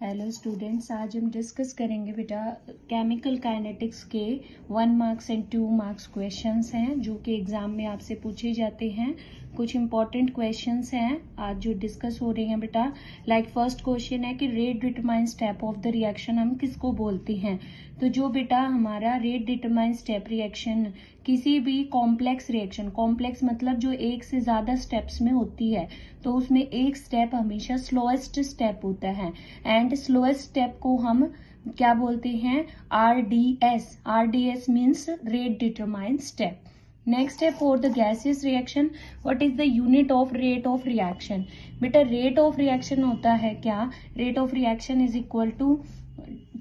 Hello students, आज हम discuss करेंगे बेटा केमिकल काइनेटिक्स के 1 मार्क्स एंड 2 मार्क्स क्वेश्चंस हैं जो कि एग्जाम में आपसे पूछे जाते हैं। कुछ इंपॉर्टेंट क्वेश्चंस हैं आज जो डिस्कस हो रहे हैं बेटा। लाइक फर्स्ट क्वेश्चन है कि rate determine step of the reaction हम किसको बोलते हैं। तो जो बेटा हमारा रेट डिटरमाइन स्टेप रिएक्शन किसी भी कॉम्प्लेक्स रिएक्शन, कॉम्प्लेक्स मतलब जो एक से ज्यादा स्टेप्स में होती है, तो उसमें एक स्टेप हमेशा स्लोएस्ट स्टेप होता है एंड स्लोएस्ट स्टेप को हम क्या बोलते हैं, RDS. RDS means rate determine step. Next है for the gaseous reaction what is the unit of rate of reaction. बेटा रेट ऑफ रिएक्शन होता है क्या, rate of reaction is equal to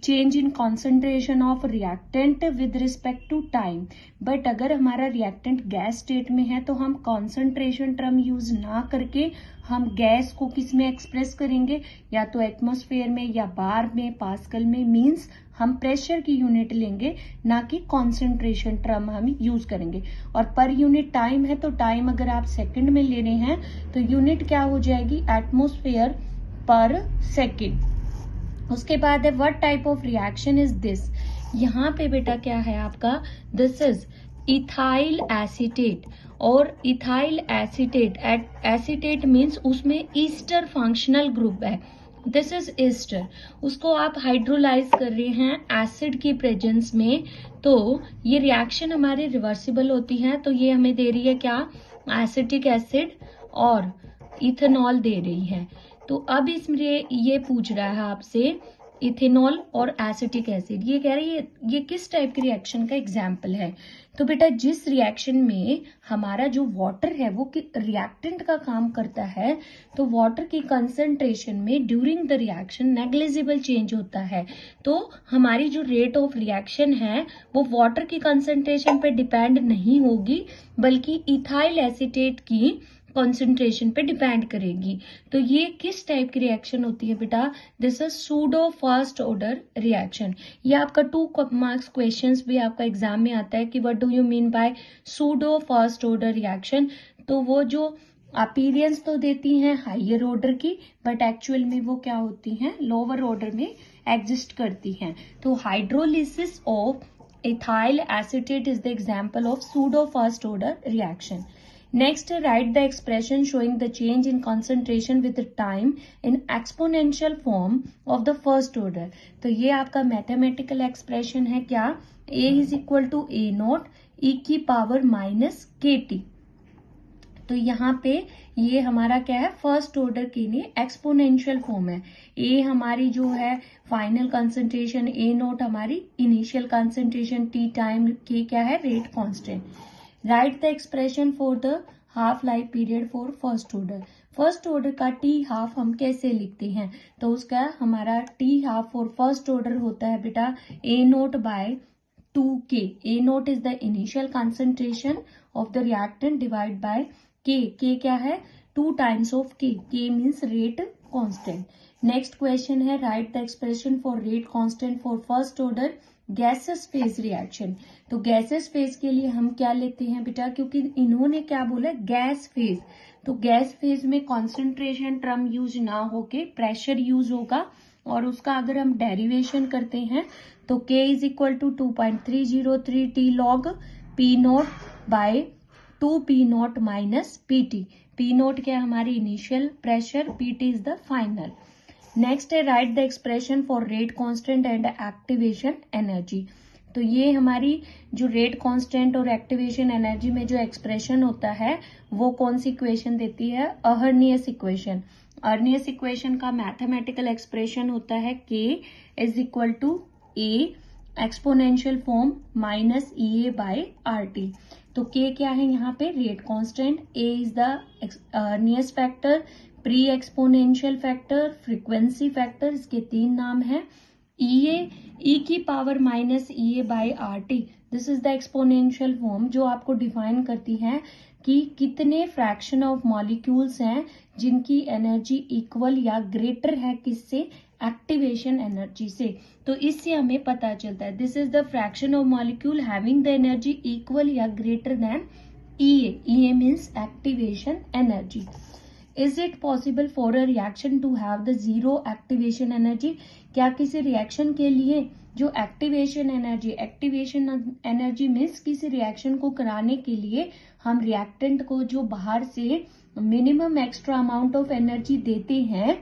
change in concentration of reactant with respect to time. But अगर हमारा reactant gas state में है तो हम कॉन्सेंट्रेशन टर्म यूज ना करके हम गैस को किस में एक्सप्रेस करेंगे, या तो एटमॉस्फेयर में या बार में, पास्कल में। मींस हम प्रेशर की यूनिट लेंगे ना कि कॉन्सेंट्रेशन टर्म हम यूज करेंगे। और पर यूनिट टाइम है तो टाइम अगर आप सेकंड में ले रहे हैं तो यूनिट क्या हो जाएगी, एटमॉस्फेयर पर सेकंड। उसके बाद है what type of reaction is this. यहाँ पे बेटा क्या है आपका, दिस इज इथाइल एसीटेट। और इथाइल एसीटेट, एसीटेट मीन्स उसमें ईस्टर फंक्शनल ग्रुप है, दिस इज ईस्टर। उसको आप हाइड्रोलाइज कर रहे हैं एसिड की प्रेजेंस में, तो ये रिएक्शन हमारी रिवर्सिबल होती है। तो ये हमें दे रही है क्या, एसिटिक एसिड और इथेनॉल दे रही है। तो अब इसमें ये पूछ रहा है आपसे इथेनॉल और एसिटिक एसिड, ये कह रही है ये किस टाइप के रिएक्शन का एग्जाम्पल है। तो बेटा जिस रिएक्शन में हमारा जो वाटर है वो रिएक्टेंट का काम करता है, तो वाटर की कंसंट्रेशन में during the reaction negligible change होता है। तो हमारी जो रेट ऑफ रिएक्शन है वो वाटर की कंसंट्रेशन पे डिपेंड नहीं होगी, बल्कि इथाइल एसीटेट की कॉन्सेंट्रेशन पे डिपेंड करेगी। तो ये किस टाइप की रिएक्शन होती है बेटा, this is pseudo first order reaction. ये आपका 2 मार्क्स क्वेश्चंस भी आपका एग्जाम में आता है कि what do you mean by pseudo first order reaction. तो वो जो अपीयरेंस तो देती हैं हायर ऑर्डर की, बट एक्चुअल में वो क्या होती हैं, लोअर ऑर्डर में एग्जिस्ट करती हैं। तो hydrolysis of ethyl acetate is the example of pseudo first order reaction. Next, write the expression showing the change in concentration with time in exponential form of the first order. तो ये आपका mathematical expression है क्या, A is equal to A not e की power minus KT। तो यहाँ पे ये हमारा क्या है, फर्स्ट ऑर्डर के लिए एक्सपोनेंशियल फॉर्म है। A हमारी जो है फाइनल कंसंट्रेशन, A नॉट हमारी initial concentration, T time, K क्या है, rate constant. Write the expression for the half life period for first order. First order का टी हाफ हम कैसे लिखते हैं, तो उसका हमारा T half for first order होता है बेटा A naught by 2K। A naught is the initial concentration of the reactant divide by K। K क्या है, 2 times of K। K means rate constant. Next question है write the expression for rate constant for first order gases phase reaction. तो gases phase के लिए हम क्या लेते हैं बेटा, क्योंकि इन्होंने क्या बोला, गैस फेज। तो गैस फेज में कॉन्सेंट्रेशन टर्म यूज ना होके प्रेशर यूज होगा, और उसका अगर हम डेरिवेशन करते हैं तो K is equal to 2.303 T log P naught by 2P naught minus PT। P naught क्या हमारी initial pressure, PT is the final. Next है write the expression for rate constant and activation energy. तो ये हमारी जो rate constant और activation energy में जो एक्सप्रेशन होता है वो कौन सी इक्वेशन देती है, अर्नियस इक्वेशन। अर्नियस इक्वेशन का मैथमेटिकल एक्सप्रेशन होता है K is equal to A exponential form minus EA by RT। तो K क्या है यहाँ पे, rate constant, A is the Arrhenius factor, pre exponential factor, frequency factor, इसके 3 नाम हैं। E की power minus EA by RT, this is the exponential form जो आपको डिफाइन करती है कि कितने फ्रैक्शन ऑफ मॉलिक्यूल्स हैं जिनकी एनर्जी इक्वल या ग्रेटर है किससे, एक्टिवेशन एनर्जी से। तो इससे हमें पता चलता है this is the fraction of molecule having the energy equal या greater than EA। EA means activation energy. Is it possible for a reaction to have the zero activation energy? क्या किसी रिएक्शन के लिए जो एक्टिवेशन एनर्जी मीन्स किसी reaction को कराने के लिए हम रिएक्टेंट को जो बाहर से minimum extra amount of energy देते हैं,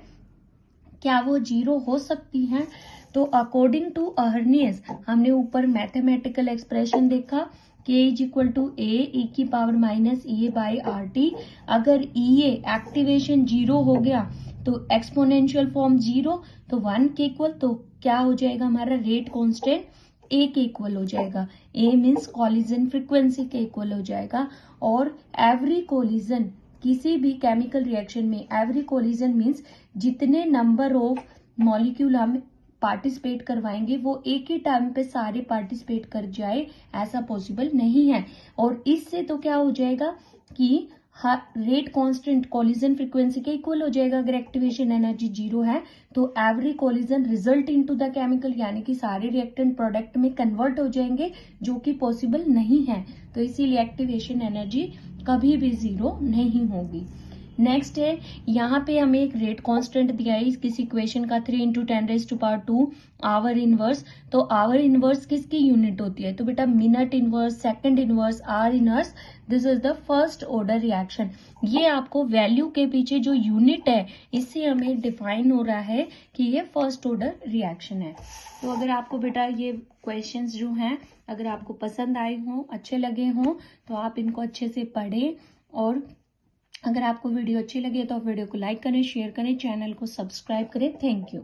क्या वो जीरो हो सकती है? तो अकॉर्डिंग टू अर्नियस, हमने ऊपर मैथमेटिकल एक्सप्रेशन देखा k इज इक्वल टू ए की power minus A by R T. अगर ए एक्टिवेशन जीरो हो गया तो एक्सपोनेंशियल फॉर्म जीरो, तो 1 के इक्वल, तो क्या हो जाएगा हमारा रेट कांस्टेंट ए के इक्वल हो जाएगा। ए मीन्स कॉलिजन फ्रीक्वेंसी के इक्वल हो जाएगा। और एवरी कोलिजन, किसी भी केमिकल रिएक्शन में एवरी कोलिजन मीन्स जितने नंबर ऑफ मॉलिक्यूल हम पार्टिसिपेट करवाएंगे वो एक ही टाइम पे सारे पार्टिसिपेट कर जाए, ऐसा पॉसिबल नहीं है। और इससे तो क्या हो जाएगा कि रेट कांस्टेंट कोलिजन फ्रीक्वेंसी के इक्वल हो जाएगा। अगर एक्टिवेशन एनर्जी जीरो है तो every collision result into the chemical, यानी कि सारे रिएक्टेंट प्रोडक्ट में कन्वर्ट हो जाएंगे, जो कि पॉसिबल नहीं है। तो इसीलिए एक्टिवेशन एनर्जी कभी भी जीरो नहीं होगी। नेक्स्ट है, यहाँ पे हमें एक रेट कांस्टेंट दिया है किसी इक्वेशन का 3 × 10⁻² आवर इनवर्स। तो आवर इनवर्स किसकी यूनिट होती है? तो बेटा minute inverse, second inverse, are inverse, this is the first order reaction. ये आपको वैल्यू के पीछे जो यूनिट है इससे हमें डिफाइन हो रहा है कि ये फर्स्ट ऑर्डर रिएक्शन है। तो अगर आपको बेटा ये क्वेश्चंस जो हैं अगर आपको पसंद आए हों, अच्छे लगे हों, तो आप इनको अच्छे से पढ़ें। और अगर आपको वीडियो अच्छी लगे तो आप वीडियो को लाइक करें, शेयर करें, चैनल को सब्सक्राइब करें। Thank you.